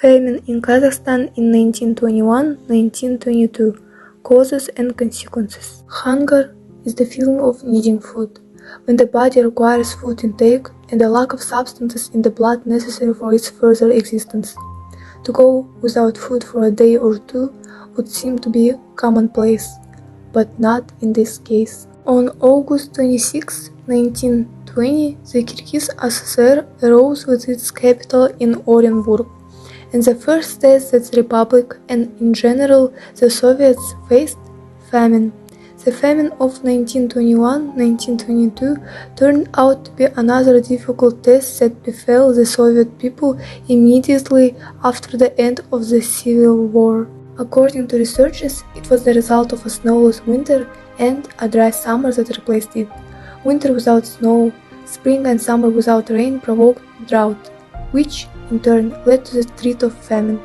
Famine in Kazakhstan in 1921-1922. Causes and consequences. Hunger is the feeling of needing food, when the body requires food intake and the lack of substances in the blood necessary for its further existence. To go without food for a day or two would seem to be commonplace, but not in this case. On August 26, 1920, the Kyrgyz SSR arose with its capital in Orenburg, and the first state that the Republic and in general the Soviets faced famine. The famine of 1921-1922 turned out to be another difficult test that befell the Soviet people immediately after the end of the Civil War. According to researchers, it was the result of a snowless winter and a dry summer that replaced it. Winter without snow, spring and summer without rain provoked drought, which in turn led to the threat of famine.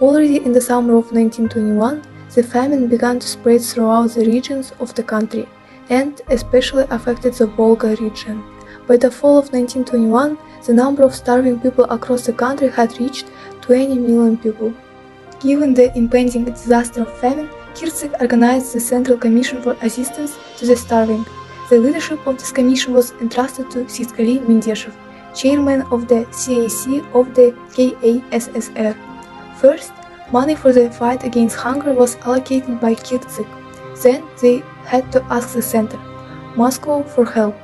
Already in the summer of 1921, the famine began to spread throughout the regions of the country, and especially affected the Volga region. By the fall of 1921, the number of starving people across the country had reached 20 million people. Given the impending disaster of famine, Kyrgyz organized the Central Commission for Assistance to the Starving. The leadership of this commission was entrusted to Sitskali Mendeshev, chairman of the CAC of the KASSR. First, money for the fight against hunger was allocated by Kyrgyz. Then they had to ask the center, Moscow, for help.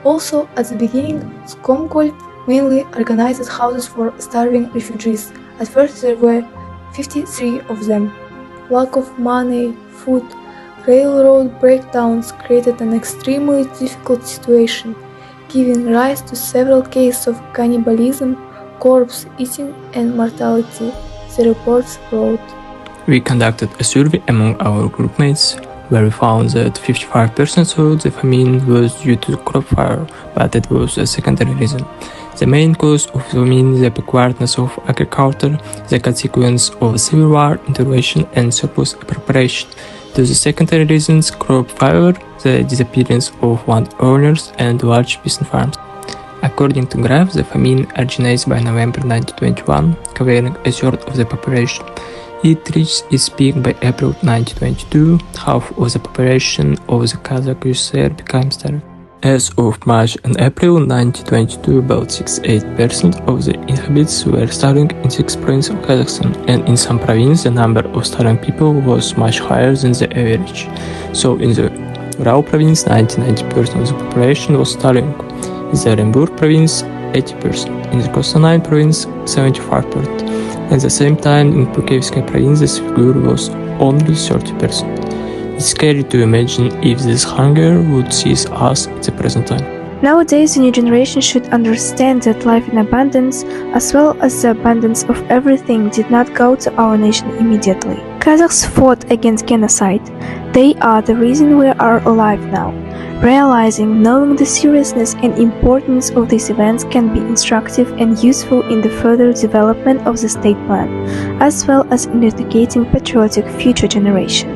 Also, at the beginning, Skomkol mainly organized houses for starving refugees. At first there were 53 of them. Lack of money, food, railroad breakdowns created an extremely difficult situation, giving rise to several cases of cannibalism, corpse eating, and mortality, the reports wrote. We conducted a survey among our groupmates, where we found that 55% thought the famine was due to crop failure, but it was a secondary reason. The main cause of famine is the backwardness of agriculture, the consequence of civil war, intervention, and surplus appropriation. To the secondary reasons, crop failure, the disappearance of landowners, and large peasant farms. According to graph, the famine originates by November 1921, covering a third of the population. It reached its peak by April 1922, half of the population of the Kazakh USSR became starving. As of March and April 1922, about 68% of the inhabitants were starving in 6 provinces of Kazakhstan, and in some provinces the number of starving people was much higher than the average. So in the Ural province, 90% of the population was starving. In the Orenburg province, 80%. In the Kostanay province, 75%. At the same time, in Pulkevskaya province, this figure was only 30%. It's scary to imagine if this hunger would seize us at the present time. Nowadays, the new generation should understand that life in abundance, as well as the abundance of everything, did not go to our nation immediately. Kazakhs fought against genocide. They are the reason we are alive now. Knowing the seriousness and importance of these events can be instructive and useful in the further development of the state plan, as well as in educating patriotic future generations.